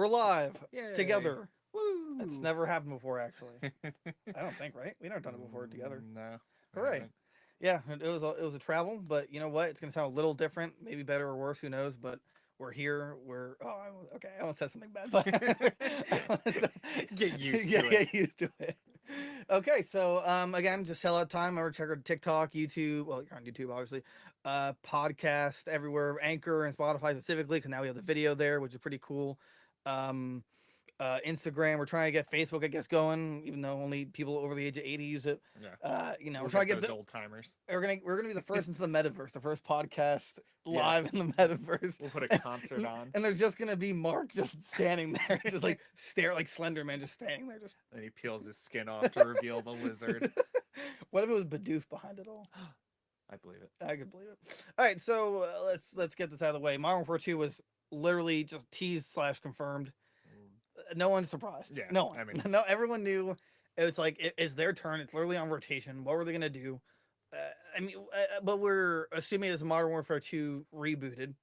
We're live Yay. together. Woo. That's never happened before, actually. I don't think, right? We never done it before together. No. Hooray! Yeah, it was a travel, but you know what? It's gonna sound a little different, maybe better or worse. Who knows? But we're here. Okay. I almost said something bad, but Get used yeah, to it. get used to it. Okay, so again, just sell out time. Remember, check out TikTok, YouTube. Well, you're on YouTube, obviously. Podcast everywhere, Anchor and Spotify specifically, because now we have the video there, which is pretty cool. Um, Instagram. We're trying to get Facebook, I guess, going, even though only people over the age of 80 use it. Yeah. We're We'll trying get to get those the, old timers. we're gonna be the first into the metaverse, the first podcast live Yes. in the metaverse. We'll put a concert on. And there's just gonna be Mark just standing there, just like stare like Slender Man, just standing there, just. Then he peels his skin off to reveal the lizard. What if it was Bidoof behind it all? I believe it. I could believe it. All right, so let's get this out of the way. Modern Warfare 2 was literally just teased/confirmed. No one's surprised. Yeah, No one. I mean- No, everyone knew. It's like it's their turn. It's literally on rotation. What were they gonna do? But we're assuming it's Modern Warfare 2 rebooted,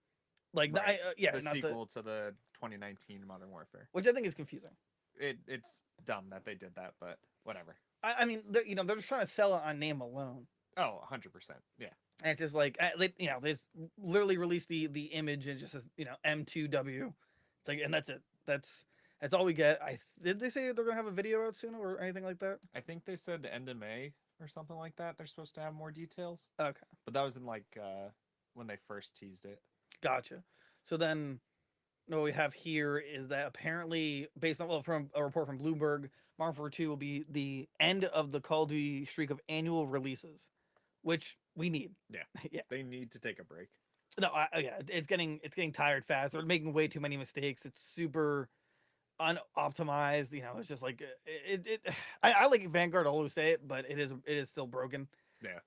like Right. yeah, The not sequel to the 2019 Modern Warfare. which I think is confusing. It's dumb that they did that, but whatever. I mean, they're just trying to sell it on name alone. Oh, 100%. Yeah. And it's just like they just literally released the image and just says M2W. It's like, and that's it. That's all we get. Did they say they're gonna have a video out soon or anything like that? I think they said end of May or something like that. They're supposed to have more details. Okay, But that was in like when they first teased it. gotcha. So then, what we have here is that apparently, based on from a report from Bloomberg, Modern Warfare 2 will be the end of the Call of Duty streak of annual releases, which we need. Yeah. Yeah. They need to take a break. No, yeah, it's getting tired fast. They're making way too many mistakes. It's super unoptimized. It's just like I like Vanguard. I'll always say it, but it is still broken. Yeah.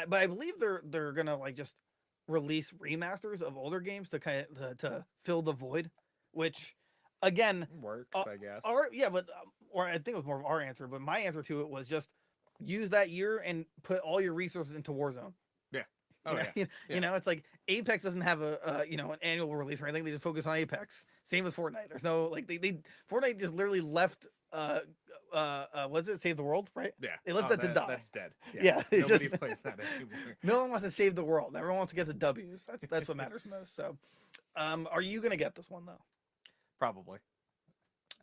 But I believe they're gonna like just release remasters of older games to to fill the void, which again Works, I guess. or I think it was more of our answer, but my answer to it was just use that year and put all your resources into Warzone. Yeah. Oh, yeah. It's like Apex doesn't have an annual release or anything. They just focus on Apex. Same with Fortnite. There's no like they Fortnite just literally left what's it? Save the World, right? Yeah. They left that to die. That's dead. Yeah. Nobody plays that anymore. No one wants to save the world. Everyone wants to get the W's. That's what matters most. So, are you gonna get this one though? Probably.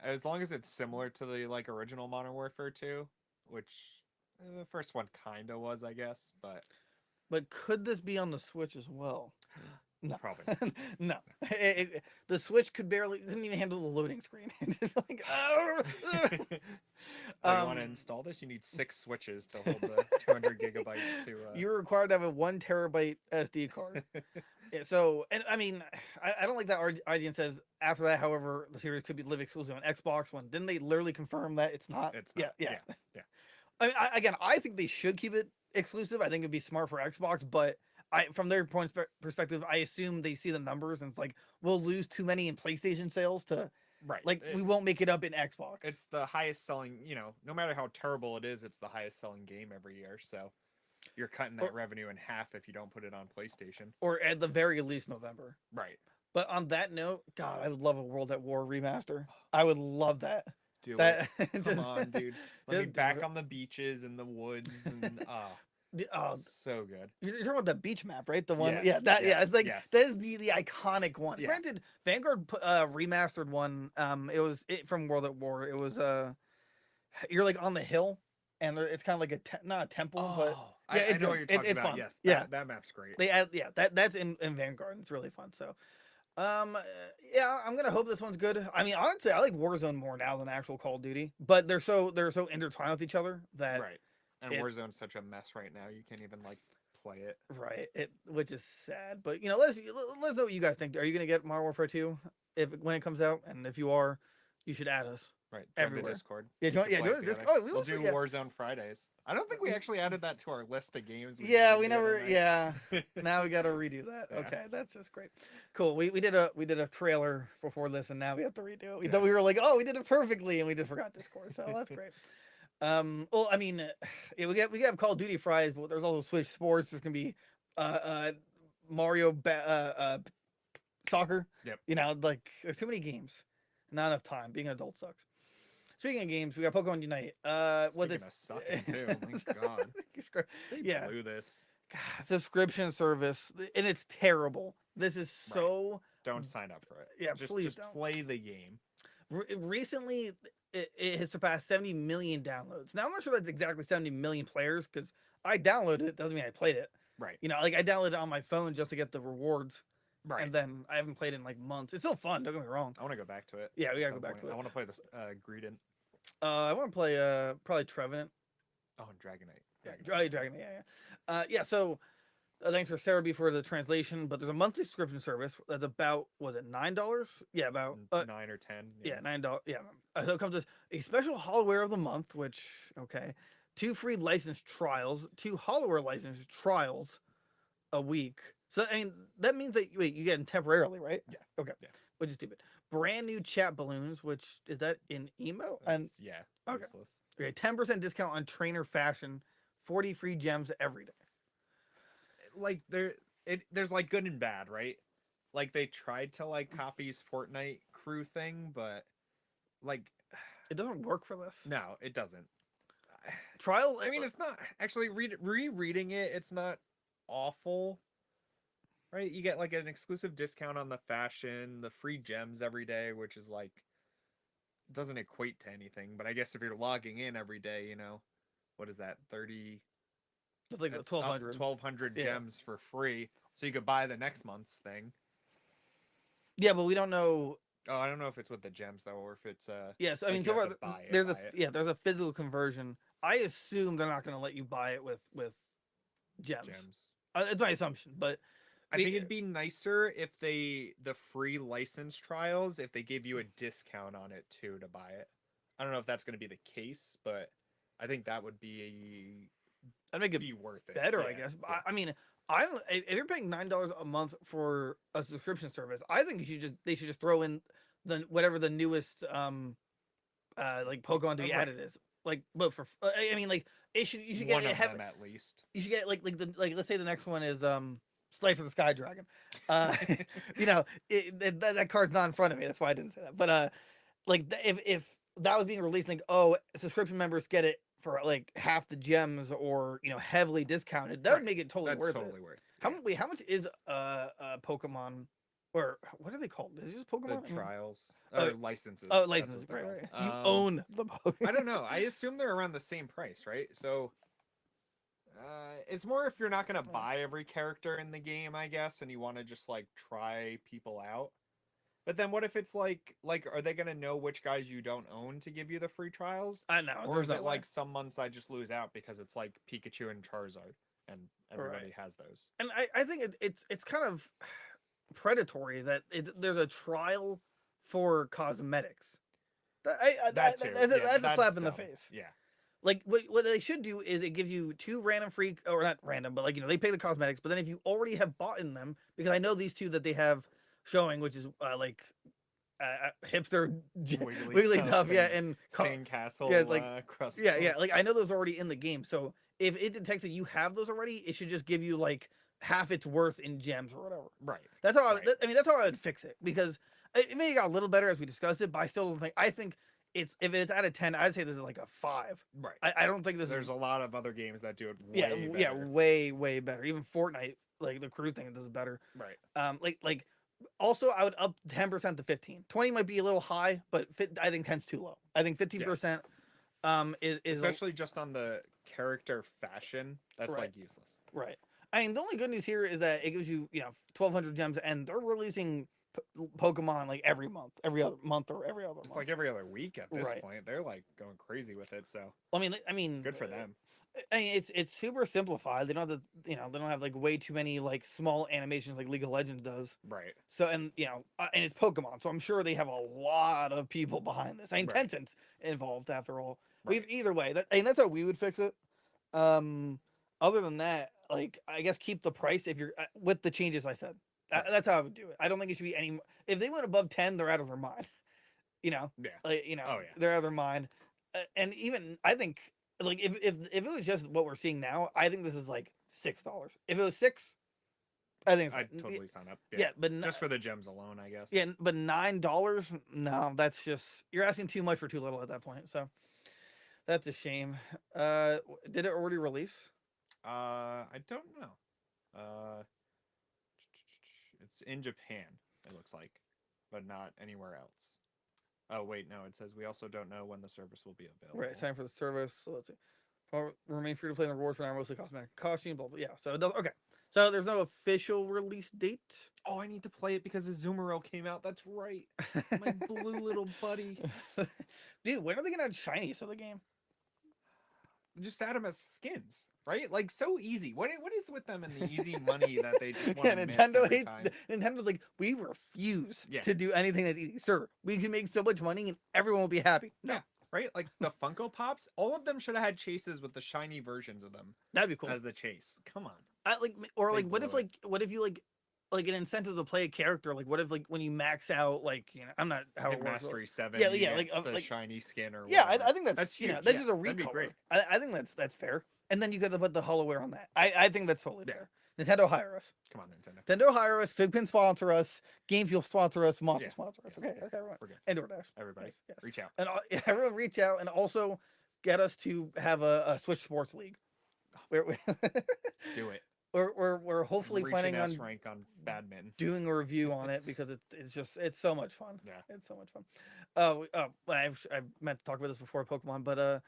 As long as it's similar to the like original Modern Warfare 2, which the first one kind of was, I guess, but could this be on the Switch as well? No, probably. No. The Switch couldn't even handle the loading screen. Like, You want to install this? You need 6 switches to hold the 200 gigabytes to. You're required to have a 1 terabyte SD card. Yeah, so, and I mean, I don't like that IGN says after that. However, the series could be live exclusive on Xbox One. Didn't they literally confirm that it's not? It's not. Yeah. I mean, I think they should keep it exclusive. I think it'd be smart for Xbox, but from their perspective, I assume they see the numbers and it's like we'll lose too many in PlayStation sales to Right. like we won't make it up in Xbox. It's the highest selling. No matter how terrible it is, it's the highest selling game every year. So you're cutting that revenue in half if you don't put it on PlayStation. Or at the very least November. Right. But on that note, God, I would love a World at War remaster. I would love that. Do that it. Come on, dude. Let me just- back on the beaches and the woods and so good. You're talking about the beach map, right? The one, Yes, it's like yes. that is the iconic one. Yeah. Granted, Vanguard put remastered one. It was from World at War. It was you're like on the hill, and it's kind of like not a temple, but I know what you're talking it's about. fun. Yes, Yeah. that map's great. they add that's in Vanguard. It's really fun. So, yeah, I'm gonna hope this one's good. I mean, honestly, I like Warzone more now than actual Call of Duty, but they're so intertwined with each other that Right. And Warzone's such a mess right now. You can't even like play it. right, which is sad. But let's know what you guys think. Are you gonna get Modern Warfare 2 when it comes out? And if you are, you should add us. Right. Join the Everywhere. Discord. Yeah, We can play join it the Discord. together. Oh, we'll do Warzone Fridays. I don't think we actually added that to our list of games. Yeah, did we the other never. night. Yeah, now we got to redo that. Yeah. Okay, that's just great. Cool. We did a trailer before this, and now we have to redo it. We Yeah. thought we were like, oh, we did it perfectly, and we just forgot Discord. So that's great. Well, I mean, yeah, we have Call of Duty Fridays, but there's also Switch Sports. There's gonna be Mario soccer. Yep. Like there's too many games. Not enough time. Being an adult sucks. Speaking of games, we got Pokemon Unite. What Speaking of sucking too, my God, they yeah, blew this. God, subscription service, and it's terrible. This is Right. so. Don't sign up for it. Yeah, please just don't. play the game. Recently, it has surpassed 70 million downloads. Now I'm not sure that's exactly 70 million players because I downloaded it. Doesn't mean I played it. Right. You know, like I downloaded it on my phone just to get the rewards. Right. And then I haven't played it in like months. It's still fun. Don't get me wrong. I want to go back to it. Yeah, we gotta at go some back point. to it. I want to play this Greedent. I want to play probably Trevenant. Oh, and Dragonite. Dragon. Yeah. So thanks for Sarah B for the translation. But there's a monthly subscription service that's about was it $9? Yeah, about 9 or 10. yeah, $9. Yeah. So it comes with a special Hollowware of the month, which okay, 2 free license trials, 2 Hollowware license trials a week. So I mean that means that wait, you get them temporarily, right? Yeah. Okay. Yeah. Which is stupid. Brand new chat balloons, which is that in emo? And yeah. okay. Useless. Okay, 10% discount on trainer fashion, 40 free gems every day. Like there's like good and bad, right? Like they tried to like copy's Fortnite crew thing, but like it doesn't work for this. No, it doesn't. Trial. I mean, it's not actually rereading it. It's not awful, right? You get like an exclusive discount on the fashion, the free gems every day, which is like doesn't equate to anything. But I guess if you're logging in every day, you know, what is that 30? It's like 1,200 gems for free, so you could buy the next month's thing. Yeah, but we don't know. Oh, I don't know if it's with the gems though, or if it's Yes, I mean, so far there's a physical conversion. I assume they're not going to let you buy it with gems. It's my assumption, but I think it'd be nicer if the free license trials, if they gave you a discount on it too to buy it. I don't know if that's going to be the case, but I think that would be I'd make it be worth it. Better, I guess. Yeah. I mean, I don't. If you're paying $9 a month for a subscription service, I think they should just throw in whatever the newest like Pokemon to be added is. Like, but for I mean, like you should get one of them at least. You should get like let's say the next one is Slay for the Sky Dragon. You know, that card's not in front of me. That's why I didn't say that. But like if that was being released, like subscription members get it for like half the gems or heavily discounted, that would make it totally worth it. How much is Pokemon, or what are they called? Is it just Pokemon? The trials licenses. Oh, licenses, right. You own the Pokemon. I don't know. I assume they're around the same price, right? So it's more if you're not gonna buy every character in the game, I guess, and you want to just like try people out. But then what if it's like are they gonna know which guys you don't own to give you the free trials? I know. Or is it like some months I just lose out because it's like Pikachu and Charizard and everybody has those? And I think it's kind of predatory that there's a trial for cosmetics. That's a slap in the face. Yeah. Like what they should do is it gives you 2 random free, or not random, but like they pay the cosmetics. But then if you already have bought in them, because I know these 2 that they have showing, which is like hipster Wigglytuff, and Sandcastle, yeah, like Crustle. like I know those are already in the game. So if it detects that you have those already, it should just give you like half its worth in gems or whatever. Right. That's how I mean that's how I would fix it, because it may have got a little better as we discussed it, but I still don't think. I think if it's out of 10, I'd say this is like a 5. Right. I don't think There's a lot of other games that do it way better. Yeah, way better. Even Fortnite, like the crew thing, does it better. Right. Like also I would up 10% to 15. 20 might be a little high, but I think 10's too low. I think 15% is especially just on the character fashion. That's like useless. Right. I mean, the only good news here is that it gives you 1,200 gems, and they're releasing Pokemon like every month, every other month, or every other month. It's like every other week at this point. They're like going crazy with it. So I mean, good for them. I mean, it's super simplified. They don't have they don't have like way too many like small animations like League of Legends does. Right. So and and it's Pokemon, so I'm sure they have a lot of people behind this. I mean, Tencent's involved after all. Right. Either way, that's how we would fix it. Other than that, like I guess keep the price if you're with the changes I said. That's how I would do it. I don't think it should be any. If they went above 10, they're out of their mind. Yeah. Like they're out of their mind. And even I think like if it was just what we're seeing now, I think this is like $6. If it was 6, I think I'd totally sign up. yeah, but just for the gems alone, I guess. yeah, but $9, no, that's just you're asking too much for too little at that point. So that's a shame. Did it already release? I don't know. Uh, it's in Japan. It looks like, but not anywhere else. Oh wait, no. It says we also don't know when the service will be available. Right, sign for the service. So let's see. Remain free to play in the rewards for now, mostly cosmetic costume. Blah blah. Yeah. So it does, okay. So there's no official release date. Oh, I need to play it because Azumarill came out. That's right. My blue little buddy. Dude, when are they gonna add shinies to the game? Just add them as skins, right? Like so easy. What is with them and the easy money that they just want to miss every time? Nintendo's like, we refuse Yeah. to do anything that's easy. Sir, we can make so much money and everyone will be happy. No. Yeah, right? Like the Funko Pops, all of them should have had chases with the shiny versions of them That'd be cool. as the chase. Come on. What if you like an incentive to play a character? Like what if like when you max out I'm not how it works. Mastery 7. Yeah, you yeah, get the shiny skin or yeah, whatever. I think that's huge. That's Yeah, just a that'd be recolor. great. I think that's fair. And then you got to put the holoware on that. I think that's totally fair. Nintendo hire us. Come on, Nintendo. Nintendo hire us. Figpin sponsor us. Game Fuel sponsor us. Monster Yeah. sponsor us. Yes, Okay, yes. okay, everyone. We're good. And DoorDash. Everybody, Yes. reach out. And everyone reach out and also get us to have a Switch Sports League. Where Do it. we're hopefully Reach planning an on rank on badminton. doing a review on it because it's so much fun. Yeah. It's so much fun. I meant to talk about this before Pokemon, but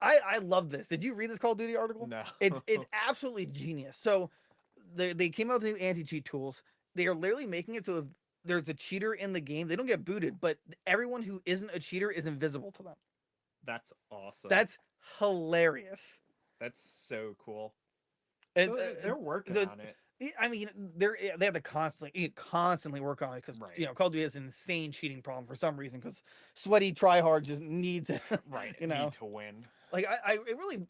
I love this. Did you read this Call of Duty article? No. It's absolutely genius. So they came out with new anti-cheat tools. They are literally making it so if there's a cheater in the game, they don't get booted, but everyone who isn't a cheater is invisible to them. That's awesome. That's hilarious. That's so cool. And, So they're working on it. I mean, they have to constantly work on it because Right. Call of Duty has an insane cheating problem for some reason because sweaty tryhard just needs it. Right. Need to win. Like it really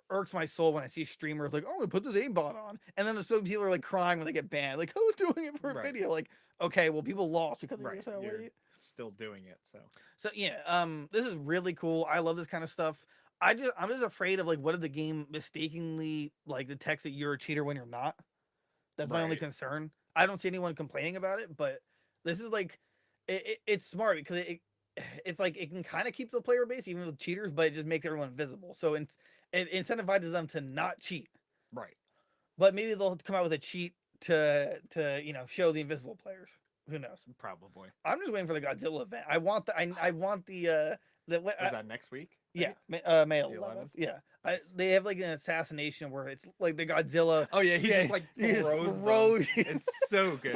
irks my soul when I see streamers like, oh, I'm gonna put this aimbot on, and then the some people are like crying when they get banned. Like, who's doing it for a video? Like, okay, well, people lost because Right. so You're still doing it. So yeah, this is really cool. I love this kind of stuff. I'm just afraid of like what if the game mistakenly like detects that you're a cheater when you're not. That's my only concern. I don't see anyone complaining about it, but this is like it's smart because it's like it can kind of keep the player base even with cheaters, but it just makes everyone invisible. So it incentivizes them to not cheat. Right. But maybe they'll come out with a cheat to show the invisible players. Who knows? Probably. I'm just waiting for the Godzilla event. I want the Is that next week? Yeah, May 11th. Yeah, Nice. they have like an assassination where it's like the Godzilla. Oh yeah, he just like he just throws throws them. It's so good.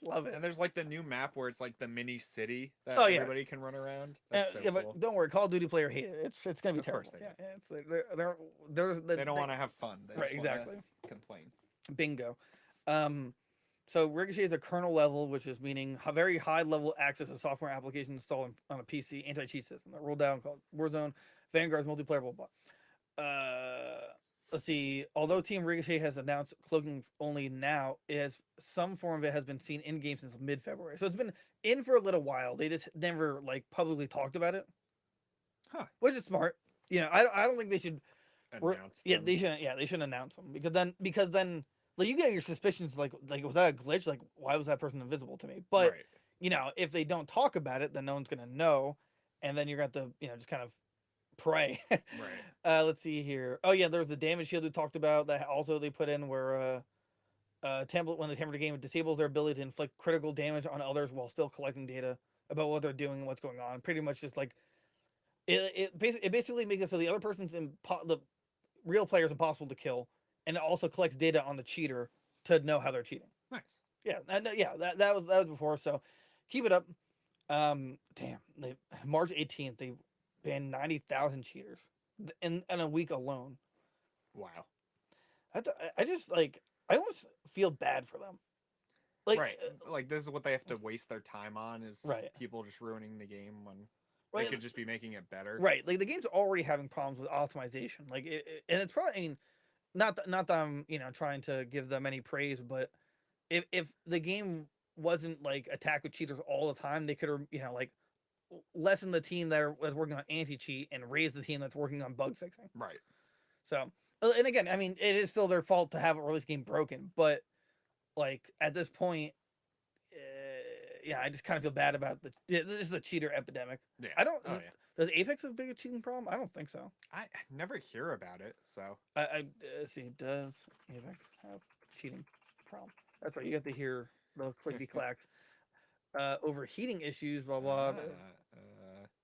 Love it. And there's like the new map where it's like the mini city that Oh, yeah. everybody can run around. That's so Yeah, cool. but don't worry, Call of Duty player hate it. It's gonna be Of terrible. course they Yeah, do. yeah, it's They don't want to have fun. They right, just wanna exactly. complain. Bingo. So Ricochet is a kernel level, which is meaning very high level access to software application installed on a PC anti-cheat system. That rolled down called Warzone, Vanguard's multiplayer, blah blah. Let's see. Although Team Ricochet has announced cloaking only now, some form of it has been seen in game since mid-February. So it's been in for a little while. They just never like publicly talked about it, which is smart. I don't think they should Announce yeah, them. they shouldn't. Yeah, they shouldn't announce them because then like you get your suspicions. Like was that a glitch? Like why was that person invisible to me? But Right. if they don't talk about it, then no one's gonna know, and then you're gonna have to just kind of pray. Right. Let's see here. Oh yeah, there's the damage shield we talked about that also they put in where template when the template game disables their ability to inflict critical damage on others while still collecting data about what they're doing and what's going on. Pretty much just like it basically makes it so the other person's the real player is impossible to kill, and it also collects data on the cheater to know how they're cheating. Nice. Yeah, that was before. So keep it up. March 18th they banned 90,000 cheaters in a week alone. Wow. I just I almost feel bad for them. Right. Like this is what they have to waste their time on is people just ruining the game when they could just be making it better. Right. Like the game's already having problems with optimization. Like and it's probably, I mean, not that I'm, trying to give them any praise, but if the game wasn't like attacked with cheaters all the time, they could have, like lessen the team that was working on anti-cheat and raise the team that's working on bug fixing. Right. So And again, I mean, it is still their fault to have a release game broken, but like at this point, yeah, I just kind of feel bad about this is the cheater epidemic. Yeah. I don't. Oh yeah. Does Apex have a big cheating problem? I don't think so. I never hear about it, so I see. Does Apex have cheating problem? That's right. You have to hear the clicky clacks. Overheating issues. Blah blah.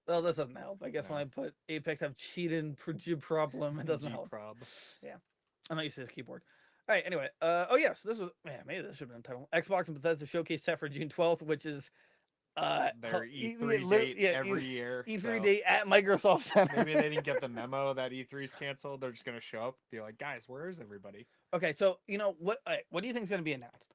Well, this doesn't help. I guess when I put Apex have cheating problem, it doesn't help. G-prob. Yeah, I'm not used to this keyboard. All right. Anyway. Oh yes, this was man. Maybe this should have been the title. Xbox and Bethesda showcase set for June 12th, which is their E3 date every year. E3 so date at Microsoft Center. maybe they didn't get the memo that E3's canceled. They're just gonna show up, be like, guys, where is everybody? Okay, so you know what? What do you think is going to be announced?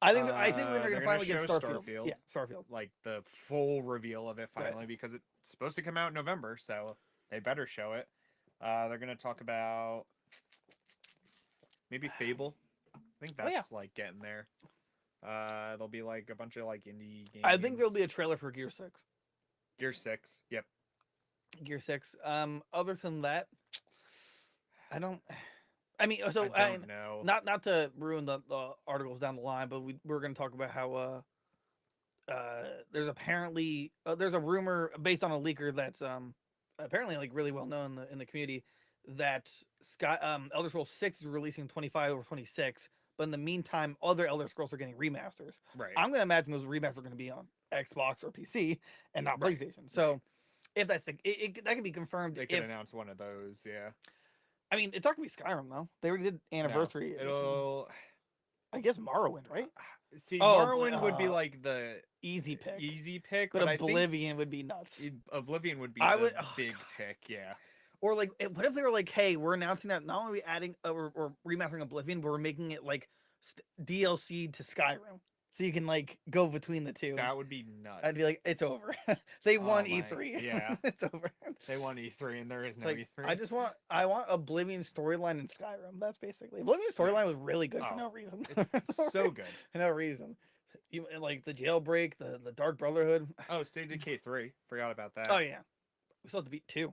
I think we're going to finally get Starfield. Yeah, Starfield. Like the full reveal of it finally, because it's supposed to come out in November, so they better show it. They're going to talk about maybe Fable. I think that's like getting there. There'll be like a bunch of like indie games. I think there'll be a trailer for Gear 6. Gear 6. Yep. Gear 6. Other than that, I don't. I mean, so I don't know. Not to ruin the articles down the line, but we're going to talk about how there's apparently there's a rumor based on a leaker that's apparently like really well known in the community that Elder Scrolls 6 is releasing 25 or 26, but in the meantime, other Elder Scrolls are getting remasters. Right. I'm going to imagine those remasters are going to be on Xbox or PC and not PlayStation. So if that's that could be confirmed. They could announce one of those. Yeah. I mean, it's not gonna be Skyrim though. They already did anniversary. No, it'll. I guess Morrowind, right? See, Morrowind would be like the easy pick, but Oblivion would be nuts. Oblivion would be the big pick, yeah. Or like, what if they were like, "Hey, we're announcing that not only are we adding or remastering Oblivion, but we're making it like DLC to Skyrim, so you can like go between the two." That would be nuts. I'd be like, "It's over. They won E3. Yeah, it's over. They won E3, and there is no like, E3. I want Oblivion storyline in Skyrim. That's basically Oblivion storyline was really good for no reason. It's so good for no reason. You like the jailbreak, the Dark Brotherhood. Oh, State of Decay 3. Forgot about that. Oh yeah, we still have to beat 2.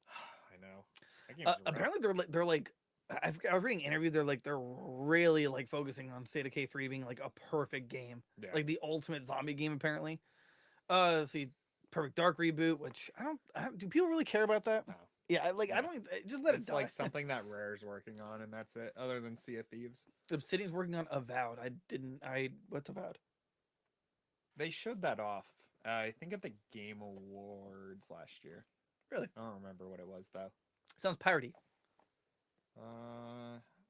I know. That game apparently they're like I was reading an interview. They're really like focusing on State of Decay 3 being like a perfect game, like the ultimate zombie game. Apparently, let's see. Perfect Dark reboot, which I don't. Do people really care about that? No. Yeah, I don't just let it die. It's like something that Rare's working on, and that's it. Other than Sea of Thieves, Obsidian's working on Avowed. What's Avowed? They showed that off. I think at the Game Awards last year. Really? I don't remember what it was though. Sounds piratey.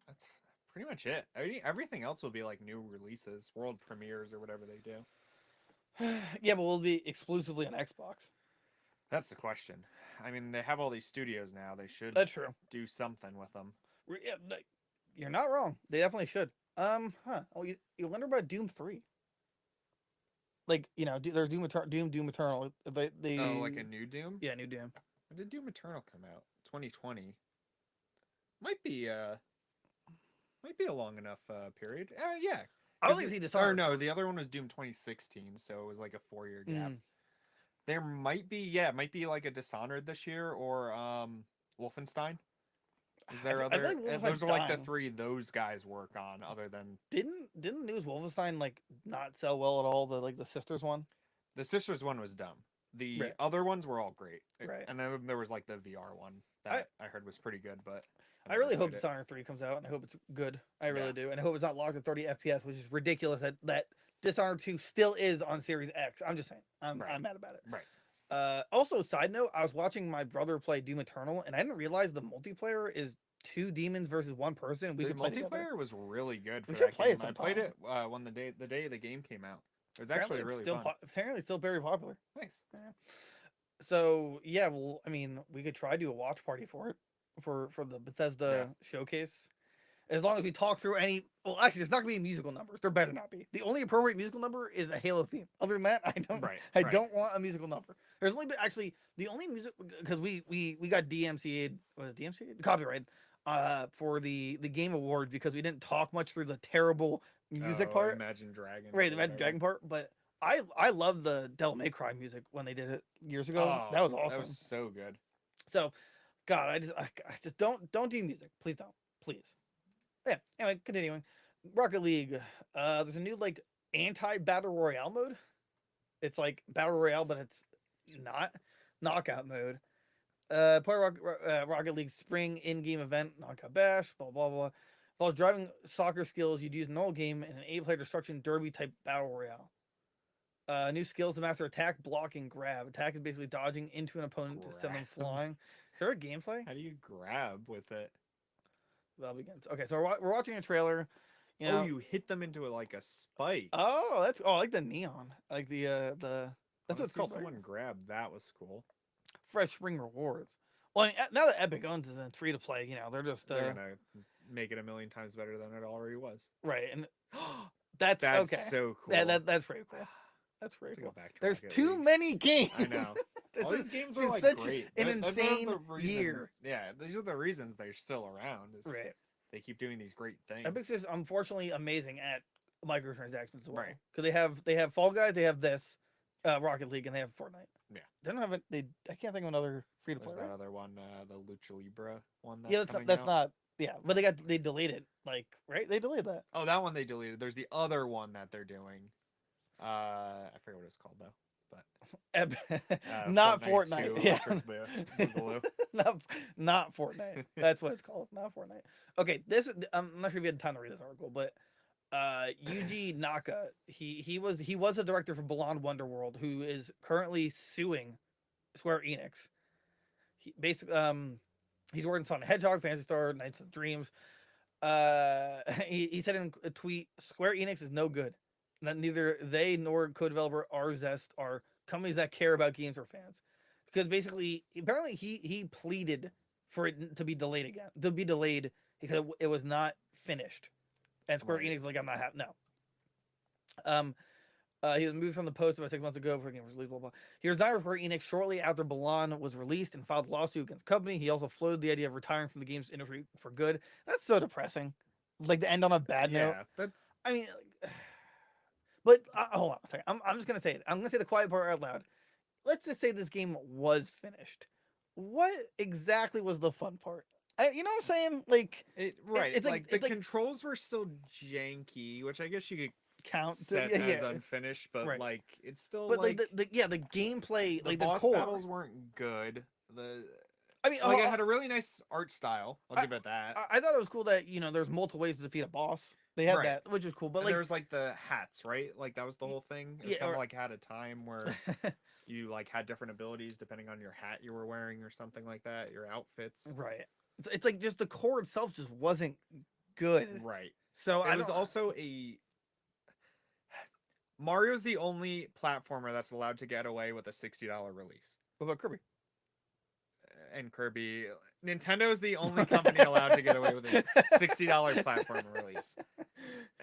That's pretty much it. I mean, everything else will be like new releases, world premieres, or whatever they do. Yeah, but will it be exclusively on Xbox? That's the question. I mean, they have all these studios now. They should. That's true. Do something with them. Yeah, you're not wrong. They definitely should. Oh, you wonder about Doom 3. Like, you know, there's Doom Eternal. They oh, like a new Doom? Yeah, new Doom. When did Doom Eternal come out? 2020. Might be a long enough period. Yeah. I don't think it's Dishonored. Or no, the other one was Doom 2016, so it was like a 4-year gap. There might be like a Dishonored this year or Wolfenstein. Is there other? Those are like the 3 those guys work on. Other than didn't the news Wolfenstein like not sell well at all? The Sisters one. The Sisters one was dumb. The other ones were all great. Right. And then there was like the VR one that I heard was pretty good, but I really hope Dishonored 3 comes out, and I hope it's good. I really do, and I hope it's not locked at 30 FPS, which is ridiculous. That Dishonored 2 still is on Series X. I'm just saying. I'm mad about it. Right. Also, side note, I was watching my brother play Doom Eternal, and I didn't realize the multiplayer is 2 demons versus 1 person. The multiplayer was really good for that game. I played it when the day the game came out. It was actually really fun. Apparently, it's still very popular. Nice. Yeah. So yeah, well, I mean, we could try to do a watch party for it for the Bethesda showcase. As long as we talk through any, well, actually, there's not gonna be musical numbers. There better not be. The only appropriate musical number is a Halo theme. Other than that, I don't want a musical number. There's only been actually the only music because we got DMCA'd, was it DMCA'd? Copyright for the Game Award because we didn't talk much through the terrible music part. Imagine Dragon. Right, the Imagine Dragon part, but I love the Devil May Cry music when they did it years ago. That was awesome. That was so good. So God, I just don't do music. Please don't. Please. Yeah. Anyway, continuing. Rocket League. There's a new like anti battle royale mode. It's like battle royale, but it's not knockout mode. Part of Rocket League spring in-game event, knockout bash, blah blah blah. While driving soccer skills, you'd use an old game in an 8-player destruction derby type battle royale. New skills to master attack, block, and grab. Attack is basically dodging into an opponent to send them Grab. flying. Is there a gameplay? How do you grab with it? That begins. Okay, so we're watching a trailer. You Oh, know, you hit them into it like a spike. I like the neon. I like the that's what it's called. Someone Right? grab. That was cool. Fresh spring rewards. Well, I mean, now that Epic owns it and it's free to play, they're just They're gonna make it a million times better than it already was. right, and that's okay. So cool. That's pretty cool. That's pretty To cool. go back to There's Rocket too League. many games. I know. All This these games is are like such great. an That's one of the insane reason- year. Yeah, these are the reasons they're still around. Is Right. They keep doing these great things. Epic's just unfortunately amazing at microtransactions as well. Right. Because they have Fall Guys, they have this, Rocket League, and they have Fortnite. Yeah. They don't have it. I can't think of another free to play. There's that other one, the Lucha Libre one. Yeah, that's out. not. Yeah, but they deleted right. They deleted that. Oh, that one they deleted. There's the other one that they're doing. I forget what it's called though. Not Fortnite 2, Fortnite. Yeah. Boogaloo. not Fortnite. That's what it's called. Not Fortnite. Okay, I'm not sure if you had time to read this article, but Yuji Naka, he was the director for Beyond Wonderworld, who is currently suing Square Enix. He basically he's working on Sonic the Hedgehog, Phantasy Star, Knights of Dreams. He said in a tweet, Square Enix is no good. Neither they nor co-developer Arzest are companies that care about games or fans, because basically, apparently, he pleaded for it to be delayed again, because it was not finished, and Square Enix is like, I'm not happy. No. He was moved from the post about 6 months ago before the game was released. Blah blah. He resigned from Square Enix shortly after Balan was released and filed a lawsuit against the company. He also floated the idea of retiring from the games industry for good. That's so depressing. Like to end on a bad note. Yeah, that's. I mean. But hold on a second. I'm just gonna say it. I'm gonna say the quiet part out loud. Let's just say this game was finished. What exactly was the fun part? You know what I'm saying? Like it's like the it's controls were still janky, which I guess you could count set as unfinished, but right. like it's still but like the gameplay, the like boss the core battles weren't good. I mean, like it had a really nice art style. I'll give it that. I thought it was cool that there's multiple ways to defeat a boss. They had that, which was cool. But and there was like the hats, right? Like that was the whole thing. It was kind of like had a time where you like had different abilities depending on your hat you were wearing or something like that. Your outfits, right? It's like just the core itself just wasn't good, right? So it was also Mario's the only platformer that's allowed to get away with a $60 release. What about Kirby? And Kirby, Nintendo is the only company allowed to get away with a $60 platform release.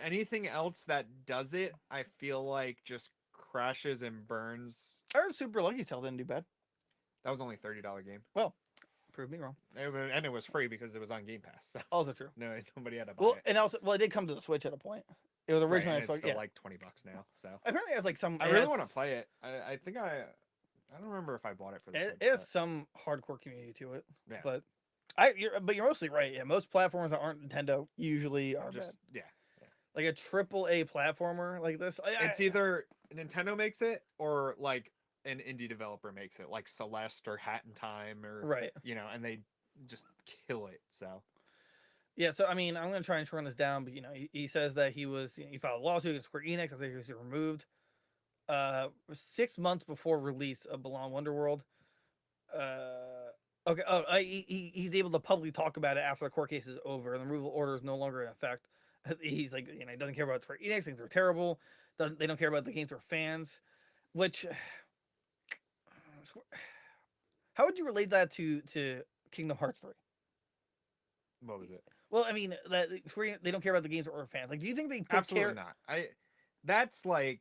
Anything else that does it, I feel like just crashes and burns. I heard Super Lucky Tale didn't do bad. That was only a $30 game. Well, prove me wrong. And it was free because it was on Game Pass. So. Also true. No, nobody had to buy it. And also, it did come to the Switch at a point. It was originally it's still like $20 now. So apparently, it has like some. I really want to play it. I think I don't remember if I bought it for the Switch. It has some hardcore community to it. Yeah. But you're mostly right. Yeah, most platforms that aren't Nintendo usually are just bad. Yeah. Like a AAA platformer like this. It's either Nintendo makes it or like an indie developer makes it, like Celeste or Hat in Time or right. And they just kill it. So yeah, so I mean, I'm gonna try and shorten this down, but he says that he filed a lawsuit against Square Enix. I think he was removed 6 months before release of Beyond Wonderworld. He's able to publicly talk about it after the court case is over and the removal order is no longer in effect. He's like, he doesn't care about Square Enix, things are terrible. They don't care about the games for fans, which how would you relate that to Kingdom Hearts 3? What was it? Well, I mean, they don't care about the games or fans. Like, do you think they absolutely not? That's like,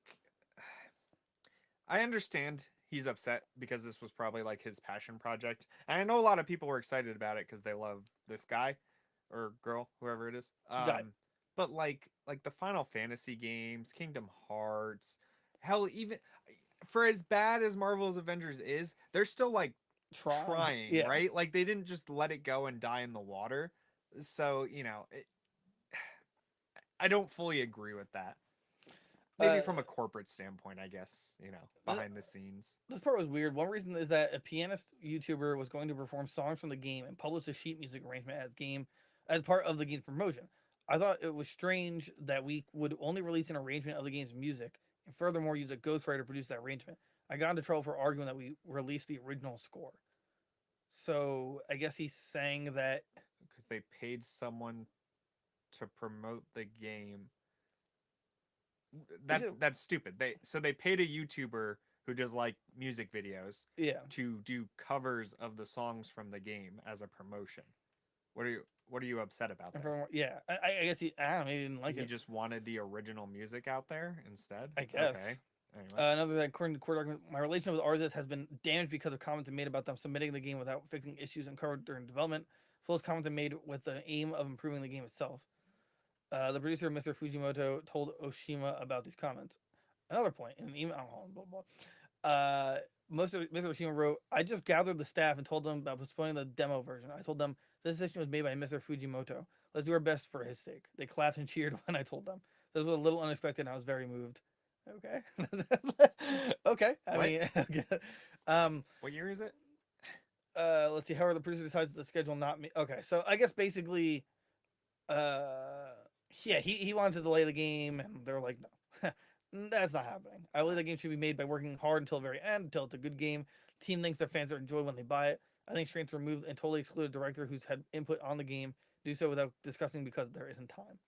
I understand he's upset because this was probably like his passion project, and I know a lot of people were excited about it because they love this guy or girl, whoever it is. But like the Final Fantasy games, Kingdom Hearts, hell, even for as bad as Marvel's Avengers is, they're still like trying, Yeah. right? Like they didn't just let it go and die in the water. So, I don't fully agree with that. Maybe Uh, from a corporate standpoint, I guess, th- behind the scenes. this part was weird. One reason is that a pianist YouTuber was going to perform songs from the game and publish a sheet music arrangement as part of the game's promotion. I thought it was strange that we would only release an arrangement of the game's music, and furthermore use a ghostwriter to produce that arrangement. I got into trouble for arguing that we released the original score. So I guess he's saying that Because they paid someone to promote the game. which is, That's stupid. They paid a YouTuber who does like music videos yeah. to do covers of the songs from the game as a promotion. What are you upset about And there? yeah, I guess I don't know, he didn't like He it. just wanted the original music out there instead. I guess. Okay. Anyway, Another that according to court document, my relationship with Arzis has been damaged because of comments made about them submitting the game without fixing issues uncovered during development. Full comments made with the aim of improving the game itself. The producer, Mr. Fujimoto, told Oshima about these comments. Another point in an email, blah, blah, blah. Mr. Oshima wrote, I just gathered the staff and told them about postponing the demo version. I told them this decision was made by Mr. Fujimoto. Let's do our best for his sake. They clapped and cheered when I told them. This was a little unexpected and I was very moved. Okay. Okay. I What? mean, okay. What year is it? Let's see. However, the producer decides the schedule not me. Okay. So I guess basically, uh, yeah, he wanted to delay the game and they're like, no, that's not happening. I believe the game should be made by working hard until the very end, until it's a good game. The team thinks their fans are enjoy when they buy it. I think Strains removed and totally excluded a director who's had input on the game. Do so without discussing because there isn't time.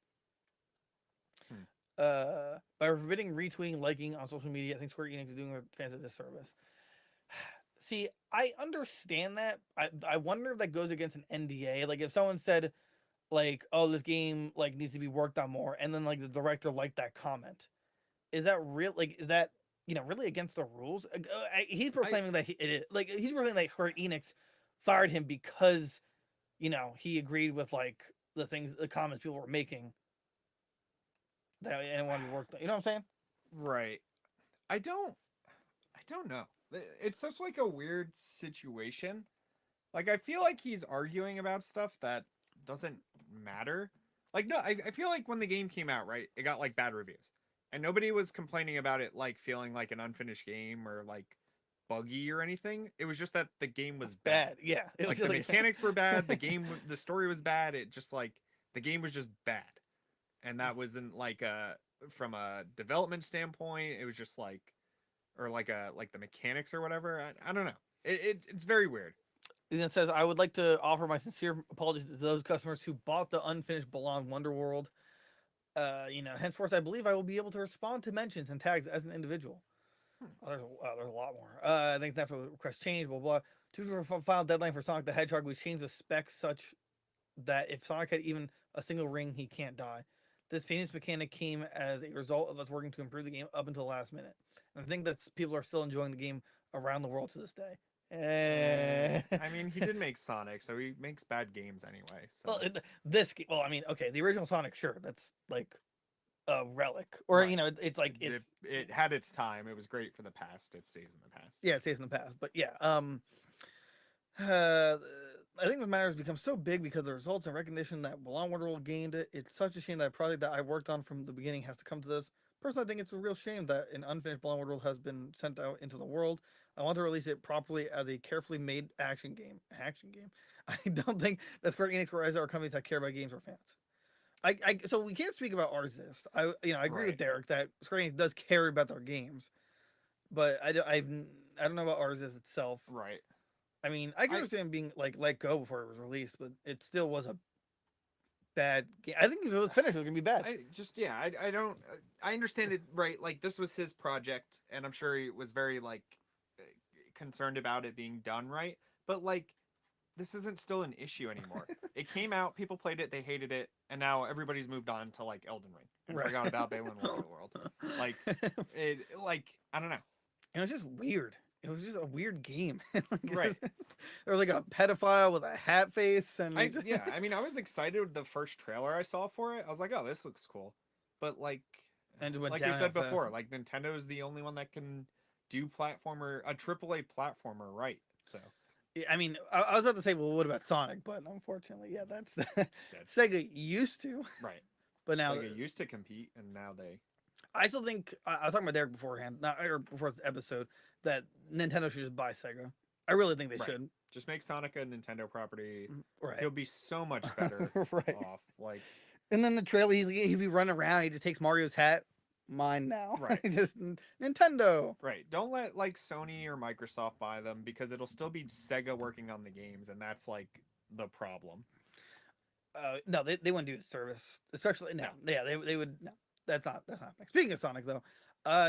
Hmm. By forbidding retweeting, liking on social media, I think Square Enix is doing their fans a disservice. See, I understand that. I wonder if that goes against an NDA. Like if someone said, like, "Oh, this game like needs to be worked on more," and then like the director liked that comment, is that real? Like, is that really against the rules? He's I proclaiming that it is. Like he's proclaiming that Square Enix fired him because he agreed with like the comments people were making that and wanted to work. You know what I'm saying? right. I don't I don't know. It's such like a weird situation. Like I feel like he's arguing about stuff that doesn't matter. Like no, I feel like when the game came out, right, it got like bad reviews. And nobody was complaining about it like feeling like an unfinished game or like buggy or anything. It was just that the game was bad. Bad. Yeah. It was Like the just like mechanics were bad, the story was bad. It just like the game was just bad. And that wasn't like from a development standpoint, it was just like or like the mechanics or whatever. I don't know. It's very weird. And then says, I would like to offer my sincere apologies to those customers who bought the unfinished Belong Wonderworld. Henceforth, I believe I will be able to respond to mentions and tags as an individual. Hmm. Oh, there's a lot more. I think that's what request change, blah, blah. To final deadline for Sonic the Hedgehog, we changed the specs such that if Sonic had even a single ring, he can't die. This famous mechanic came as a result of us working to improve the game up until the last minute. And I think that people are still enjoying the game around the world to this day. I mean, he did make Sonic, so he makes bad games anyway. So Well, this game, well, I mean, okay, the original Sonic, sure, that's like a relic, or right, it's like it had its time. It was great for the past. It stays in the past. yeah, it stays in the past, but yeah, uh, I think the matter has become so big because of the results and recognition that Belong Wonderworld gained it. It's such a shame that a project that I worked on from the beginning has to come to this. Personally, I think it's a real shame that an unfinished Belong Wonderworld has been sent out into the world. I want to release it properly as a carefully made action game. Action game. I don't think that Square Enix or Rise are companies that care about games or fans. So we can't speak about Arzist. I agree with Right, Derek that Square Enix does care about their games, but I don't know about Arzist itself. right. I mean, I can I understand being like let go before it was released, but it still was a bad game. I think if it was finished, it was gonna be bad. I just yeah. I don't. I understand it. Right. Like this was his project, and I'm sure he was very like concerned about it being done right. But like this isn't still an issue anymore. It came out, people played it, they hated it, and now everybody's moved on to like Elden Ring and Right. forgot about Balin World. Like it, like I don't know. It was just weird. It was just a weird game. Right. There was like a pedophile with a hat face, and Yeah. I mean, I was excited with the first trailer I saw for it. I was like, oh, this looks cool. But and just went like we down said before, like Nintendo is the only one that can do a AAA platformer right. So I mean, I was about to say, well, what about Sonic? But unfortunately, yeah, that's Sega used to, Right. but now Sega used to compete, and now they. I still think I was talking about Derek beforehand, not or before this episode, that Nintendo should just buy Sega. I really think they Right. should. Just make Sonic a Nintendo property. Right. He'll be so much better Right. off. Like, And then the trailer, he'd be running around. He just takes Mario's hat. Mine now. Right. Just Nintendo. right. Don't let like Sony or Microsoft buy them because it'll still be Sega working on the games, and that's like the problem. No, they wouldn't do the service, especially no. No. Yeah, they would. No, that's not. Speaking of Sonic, though,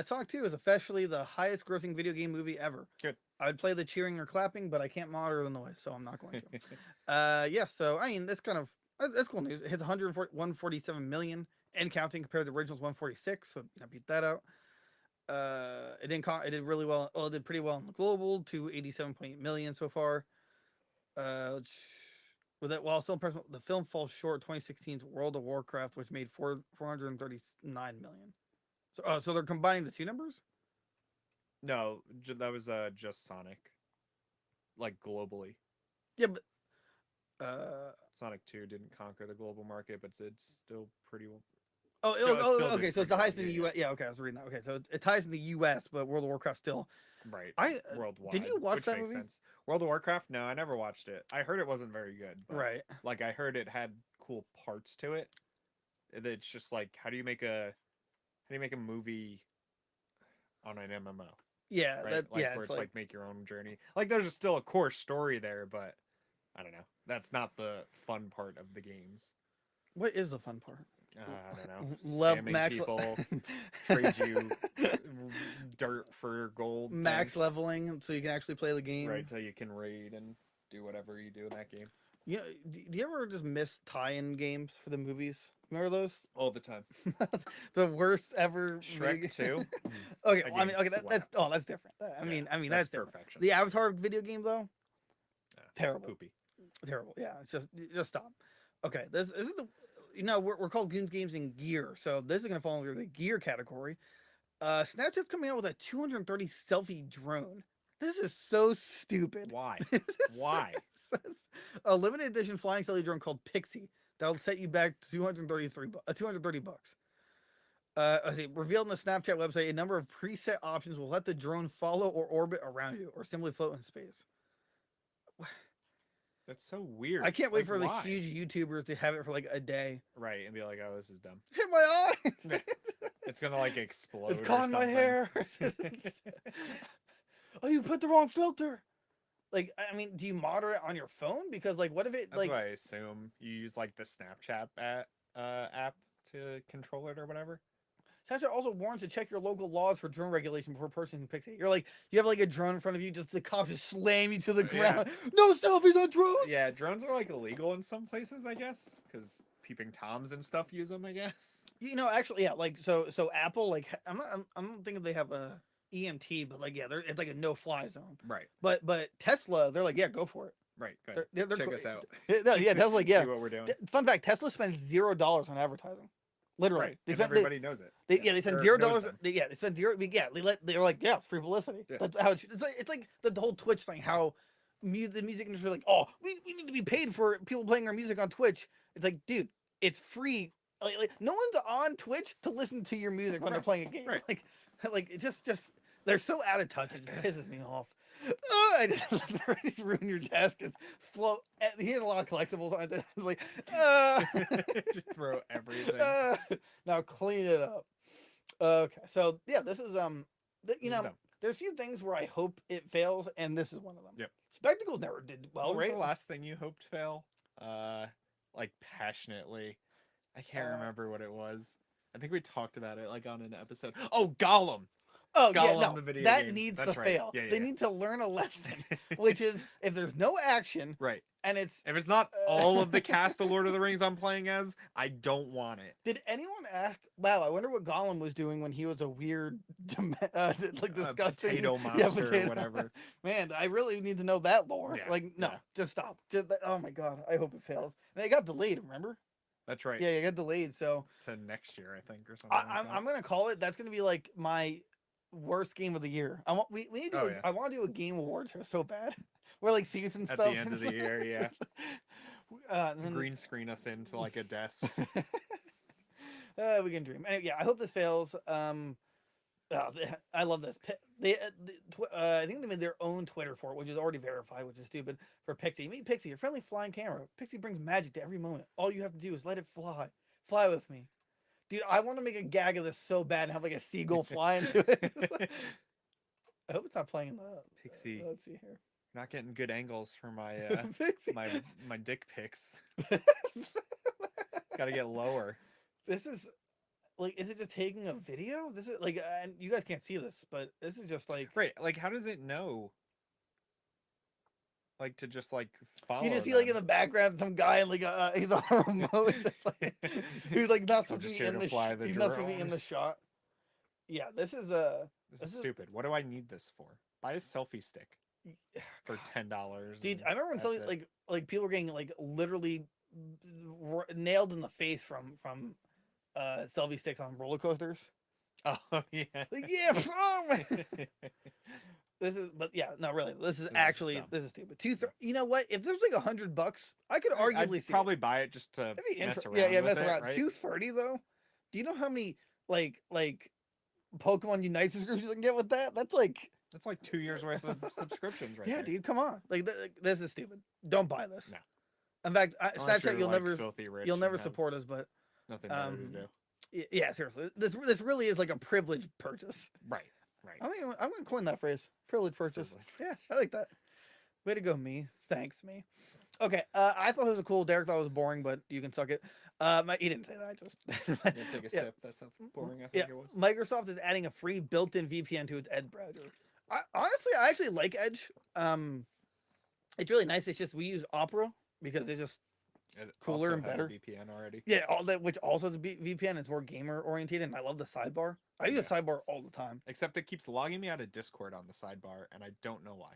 Sonic 2 is officially the highest grossing video game movie ever. Good. I'd play the cheering or clapping, but I can't monitor the noise, so I'm not going to. Yeah. So I mean, that's cool news. It hits 147 million and counting compared to the original's 146. So I beat that out. It did really well. Well, it did pretty well in the global, 287.8 million so far. With it, while still impressive, the film falls short 2016's World of Warcraft, which made 439 million. So they're combining the two numbers. No, that was just Sonic, like globally. Yeah, but Sonic 2 didn't conquer the global market, but it's still pretty well. Okay. So it's the highest in the U.S. Yeah, okay, I was reading that. Okay, so it's highest in the U.S., but World of Warcraft still. Right. Worldwide. Did you watch that movie? Sense. World of Warcraft? No, I never watched it. I heard it wasn't very good. But, right. Like I heard it had cool parts to it. It's just like how do you make a movie on an MMO? Yeah, right? Where it's like make your own journey. Like there's still a core story there, but I don't know. That's not the fun part of the games. What is the fun part? I don't know. Love Scamming max people, trade you dirt for gold. Max things. leveling so you can actually play the game. Right, till you can raid and do whatever you do in that game. Yeah, do you ever just miss tie-in games for the movies? Remember those? All the time. The worst ever. Shrek 2. Okay, well, I mean, okay, that's different. I mean, that's perfection. The Avatar video game though, terrible, poopy, terrible. Yeah, it's just stop. Okay, this is the, we're called Goons Games and Gear, so this is gonna fall under the gear category. Snapchat's coming out with a 230 selfie drone. This is so stupid. Why? Why? A limited edition flying selfie drone called Pixie that'll set you back $230. Revealed on the Snapchat website, a number of preset options will let the drone follow or orbit around you, or simply float in space. That's so weird. I can't wait for the huge YouTubers to have it for like a day. Right, and be like, "Oh, this is dumb." Hit my eye. It's gonna like explode. It's caught in my hair. Oh, you put the wrong filter. Like, I mean, do you monitor it on your phone? Because like, what if it That's like? What I assume you use like the Snapchat app to control it or whatever. Snapchat also warns to check your local laws for drone regulation before person picks it. You're like, you have like a drone in front of you, just the cops just slam you to the ground. No selfies on drones. Yeah, drones are like illegal in some places, I guess, because peeping toms and stuff use them, I guess. Actually, yeah, like so Apple, like I don't think they have a EMT, but like yeah, it's like a no-fly zone. Right. But Tesla, they're like, yeah, go for it. Right. Good. They're check us out. No, yeah, Tesla's like, yeah. See what we're doing. Fun fact: Tesla spends $0 on advertising. Literally, right. And everybody knows it. They spend $0. They spend zero. Yeah, they're like, yeah, free publicity. Yeah. That's how it's like the whole Twitch thing. How the music industry, like, oh, we need to be paid for people playing our music on Twitch. It's like, dude, it's free. Like no one's on Twitch to listen to your music when they're playing a game. Right. Like it just they're so out of touch. It just pisses me off. I just ruin your desk. Just float. He has a lot of collectibles on it. Like, just throw everything. Now clean it up. Okay, so yeah, this is there's a few things where I hope it fails, and this is one of them. Yep. Spectacles never did well, what was right? the last thing you hoped fail? Like passionately. I can't remember what it was. I think we talked about it like on an episode. Oh, Gollum. Oh, Gollum, yeah, no, the video that game. needs That's to right. fail. They need to learn a lesson, which is if there's no action, right, and if it's not all of the cast of Lord of the Rings I'm playing as, I don't want it. Did anyone ask? Wow, I wonder what Gollum was doing when he was a weird, like disgusting potato monster or whatever. Man, I really need to know that lore. Yeah, like, no, just stop. Oh my god, I hope it fails. And it got delayed. Remember? That's right. Yeah, it got delayed. So to next year, I think, or something. I'm gonna call it. That's gonna be like worst game of the year. We need to Oh yeah. I want to do a game award show so bad. Where like secrets and At stuff. the end of the year, yeah. And then, Green screen us into like a desk. we can dream. Anyway, yeah, I hope this fails. I love this. I think they made their own Twitter for it, which is already verified, which is stupid. For Pixie, meet Pixie, your friendly flying camera. Pixie brings magic to every moment. All you have to do is let it fly. Fly with me, dude. I want to make a gag of this so bad and have like a seagull fly into it. I hope it's not playing in the. Pixie. Let's see here. Not getting good angles for my Pixie. my dick pics. Gotta get lower. This is like, is it just taking a video? This is like, and you guys can't see this, but this is just like, Right, like how does it know? Like to just like follow. you just see them? like in the background some guy like he's on a remote, just like who's like not supposed to just be here in to the fly the he's not supposed to be in drone. the shot. Yeah, this is This is stupid. What do I need this for? Buy a selfie stick for $10. Dude, I remember when something like people were getting like literally nailed in the face from selfie sticks on roller coasters. Oh yeah. Like, yeah, this is, but yeah, no, really, this is actually dumb. this is stupid. You know what? If there's like $100, I could I'd arguably see probably buy it just to it'd be mess around. Yeah, with mess around. Right? $230 though. Do you know how many like Pokemon Unite subscriptions you can get with that? That's like 2 years worth of subscriptions, right? yeah, there. dude, come on. Like this is stupid. Don't buy this. No. In fact, Unless Snapchat, you're, like, filthy rich you'll never and have support us, but nothing better to do. yeah, seriously, this really is like a privileged purchase. Right. I'm gonna coin that phrase, privileged purchase. Yeah, I like that. Way to go, me. Thanks, me. Okay, I thought it was cool. Derek thought it was boring, but you can suck it. He didn't say that. I just Yeah, take a sip. That's how boring I think it was. Microsoft is adding a free built-in VPN to its Edge browser. Honestly, I actually like Edge. It's really nice. It's just we use Opera because it's just cooler and better. VPN already. Yeah, all that, which also is a VPN. It's more gamer oriented, and I love the sidebar. I use a sidebar all the time. Except it keeps logging me out of Discord on the sidebar, and I don't know why.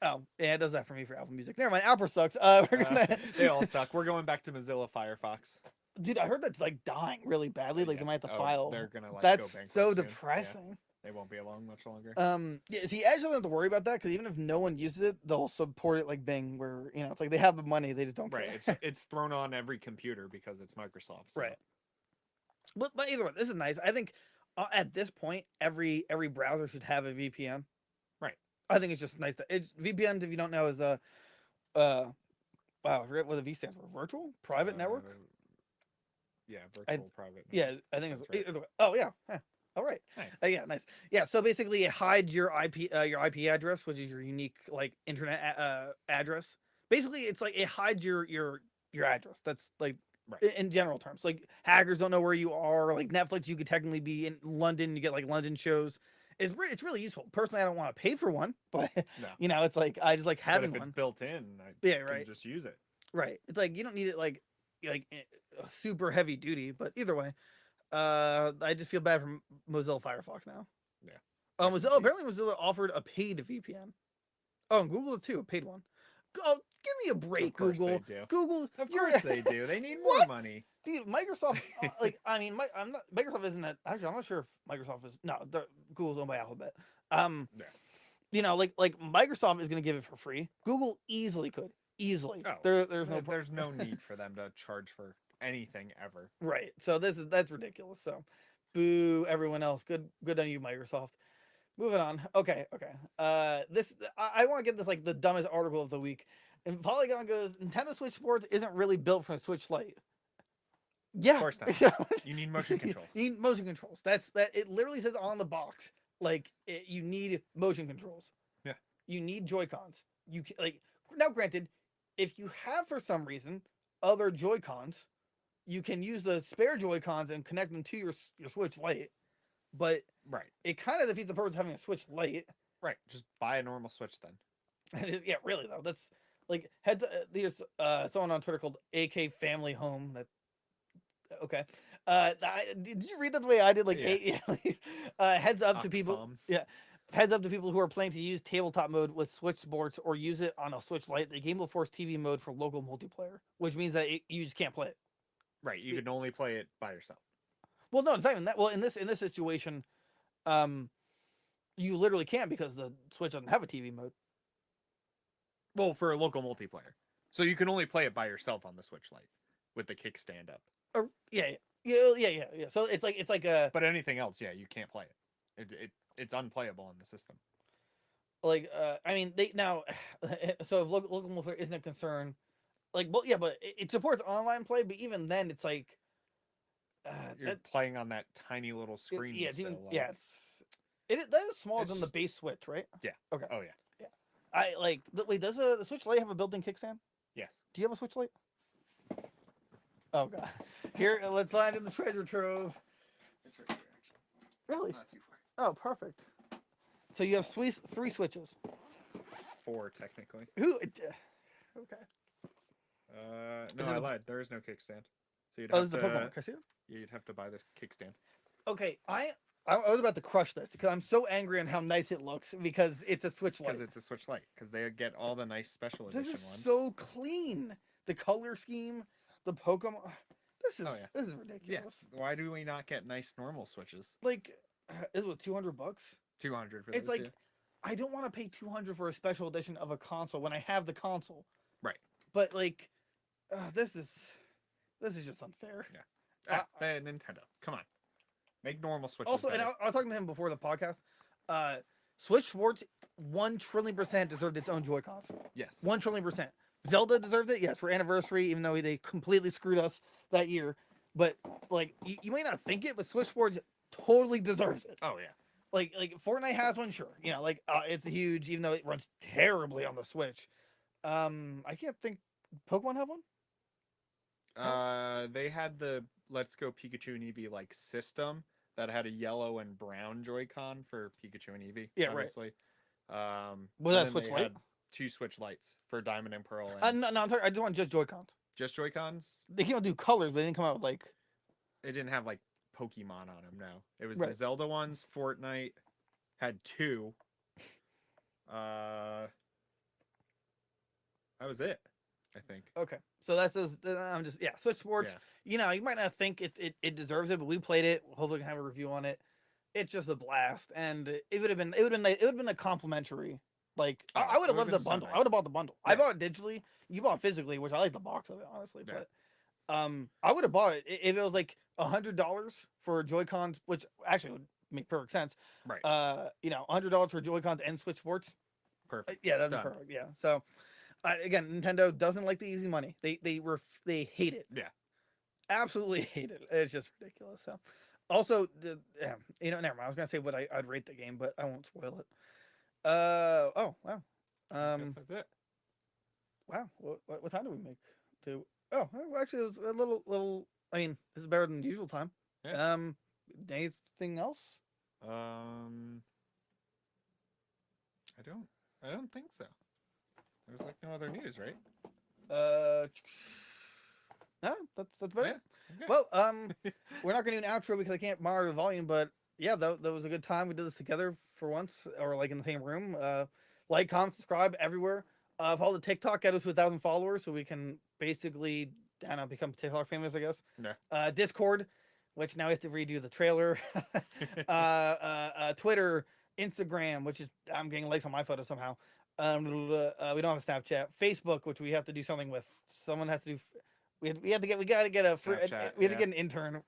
Oh, yeah, it does that for me for Apple Music. Never mind, Apple sucks. We're gonna... They all suck. We're going back to Mozilla Firefox. Dude, I heard that's like dying really badly. Like they might have to file. They're gonna like that's go bankrupt so soon. depressing. Yeah. They won't be along much longer. Yeah, see, Edge doesn't have to worry about that because even if no one uses it, they'll support it like Bing, where it's like they have the money, they just don't care. Right. It's thrown on every computer because it's Microsoft. So. Right. But either way, this is nice. I think at this point, every browser should have a VPN. Right. I think it's just nice that VPN, if you don't know, is wow, I forget what the V stands for. Virtual private network. Yeah, virtual private network. Yeah, I think That's it's right. oh yeah. All right. Nice. Yeah, nice. Yeah, so basically it hides your IP address, which is your unique like internet address. Basically, it's like it hides your address. That's like in general terms. Like hackers don't know where you are. Like Netflix, you could technically be in London. You get like London shows. It's really useful. Personally, I don't want to pay for one, but no. it's like I just like having but if one. it's built in, right. Just use it. Right. It's like you don't need it like super heavy duty, but either way. I just feel bad for Mozilla Firefox now. Yeah. Apparently Mozilla offered a paid VPN. Oh, and Google too, a paid one. Oh, give me a break, Google. They do. Google, of course they do. They need more money. Dude, Microsoft. Microsoft isn't that. Actually, I'm not sure if Microsoft is. No, Google's owned by Alphabet. Like Microsoft is going to give it for free. Google easily could. Easily. Oh, there's no need for them to charge for anything ever. Right. So that's ridiculous. So boo everyone else. Good on you, Microsoft. Moving on. Okay. I want to get this like the dumbest article of the week. And Polygon goes, Nintendo Switch Sports isn't really built for a Switch Lite. Yeah. Of course not. You need motion controls. You need motion controls. That it literally says on the box. Like you need motion controls. Yeah. You need Joy-Cons. You can, like now granted, if you have for some reason other Joy-Cons, you can use the spare Joy-Cons and connect them to your Switch Lite, but it kind of defeats the purpose of having a Switch Lite. Right, just buy a normal Switch then. Yeah, really though. That's like there's someone on Twitter called AK Family Home. That okay. Did you read that the way I did? Like, heads up to people. Yeah. Heads up to people who are planning to use tabletop mode with Switch Sports or use it on a Switch Lite. The game will force TV mode for local multiplayer, which means that you just can't play it. Right, you can only play it by yourself. Well, no, it's not even that. Well, in this situation, You literally can't because the Switch doesn't have a TV mode. Well, for a local multiplayer, so you can only play it by yourself on the Switch Lite with the kickstand up. Or yeah. So it's like a But anything else, yeah, you can't play it. It's unplayable on the system. like I mean they now so if local multiplayer isn't a concern, like well yeah, but it supports online play, but even then it's like You're playing on that tiny little screen. yeah, it's still, even, like, yeah, that is smaller it's than just- the base Switch, right? yeah. Okay. Oh yeah. Yeah. I like wait, does the Switch Lite have a built-in kickstand? Yes. Do you have a Switch Lite? Oh god. Here, let's land in the treasure trove. It's right here, actually. Really? It's not too far. Oh, perfect. So you have three switches. 4 technically. Who? Okay. No, Is it I the- lied. There is no kickstand. So you'd Oh, have this is the Pokemon. Can I see it? you'd have to buy this kickstand. Okay, I was about to crush this because I'm so angry on how nice it looks because it's a Switch Lite. Because it's a Switch Lite. Because they get all the nice special This edition is ones. so clean. The color scheme, the Pokemon. This is Oh, yeah. this is Yeah. ridiculous. Why do we not get nice normal Switches? Like, it was $200. 200 for It's this. like Yeah. I don't want to pay 200 for a special edition of a console when I have the console. Right. But like, this is just unfair. Yeah. Nintendo. Come on. Make normal Switches. Also, and better. I was talking to him before the podcast. Switch Sports 1,000,000,000,000% deserved its own Joy-Cons. Yes. 1,000,000,000,000%. Zelda deserved it, yes, for anniversary, even though they completely screwed us that year. But like, you may not think it, but Switch Sports totally deserves it. Oh yeah. Like Fortnite has one, sure. You know, like it's huge, even though it runs terribly on the Switch. I can't think. Pokemon have one? They had the Let's Go Pikachu and Eevee like system that had a yellow and brown Joy-Con for Pikachu and Eevee. Yeah, right. obviously. Right. Was that Switch Lite? 2 Switch Lights for Diamond and Pearl. And No, I'm sorry. I just want just Joy-Cons. just Joy-Cons. They can't do colors, but they didn't come out with like. It didn't have like Pokemon on them. No, it was Right. the Zelda ones. Fortnite had 2. That was it, I think. Okay, so that's just, I'm just Switch Sports. Yeah. You know, you might not think it deserves it, but we played it. Hopefully, we can have a review on it. It's just a blast, and it would have been a complimentary. Like Oh, I would it have would've loved the been so bundle. I nice. would have bought the bundle. I Yeah. bought it digitally. You bought it physically, which I like the box of it honestly. Yeah. But I would have bought it if it was like $100 for Joy-Cons, which actually would make perfect sense. Right. $100 for Joy-Cons and Switch Sports. Perfect. Yeah, that'd be Done. perfect. Yeah. So, again, Nintendo doesn't like the easy money. They hate it. Yeah. Absolutely hate it. It's just ridiculous. So, also, never mind. I was gonna say what I'd rate the game, but I won't spoil it. Oh wow. I guess that's it. Wow. What time did we make? Well, actually, it was a little. I mean, this is better than the usual time. Yeah. Anything else? I don't think so. There's like no other news, right? No, that's about it. Okay. Well, we're not gonna do an outro because I can't monitor the volume, but yeah, that was a good time. We did this together for once, or like in the same room. Like, comment, subscribe everywhere. Follow the TikTok, get us to 1,000 followers, so we can basically, I don't know, become TikTok famous, I guess. Yeah. Discord, which now we have to redo the trailer. Twitter, Instagram, which is I'm getting likes on my photo somehow. We don't have a Snapchat. Facebook, which we have to do something with. Someone has to do. We gotta get a free, Snapchat, we have to yeah. get an intern.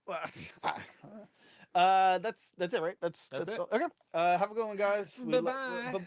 That's it, right? That's it. Okay. Have a good one, guys. Bye-bye.